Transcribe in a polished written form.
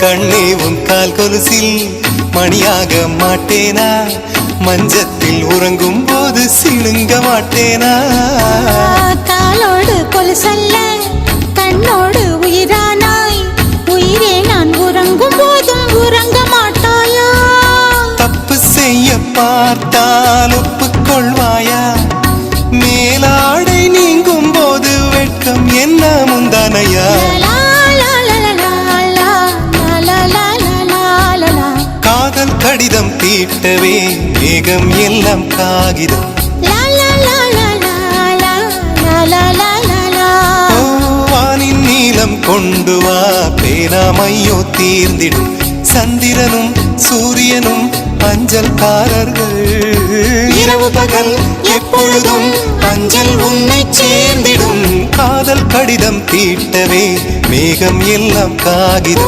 கண்ணே உன் கால் கொலுசில் மணியாக மாட்டேனா? மஞ்சத்தில் உறங்கும் போது சிணுங்க மாட்டேனா? காலோடு கொலுசல்ல கண்ணோடு உயிரானாய், உயிரே நான் உறங்கும் போதும் உறங்க மாட்டாயா? தப்பு செய்ய பார்த்தால் ஒப்புக்கொள்வாயா? மேலாடை நீங்கும் போது வெட்கம் என்ன முந்தானையா? காதல் கடிதம் தீட்டவே மேகம் எல்லாம் காகிதம். வானின் நீளம் கொண்டு வா பேராமையோ தீர்ந்திடும். சந்திரனும் சூரியனும் அஞ்சல்காரர்கள். இரவு பகல் எப்பொழுதும் அஞ்சல் உன்னை சேர்ந்திடும். காதல் கடிதம் தீட்டவே மேகம் எல்லாம் காகிதம்.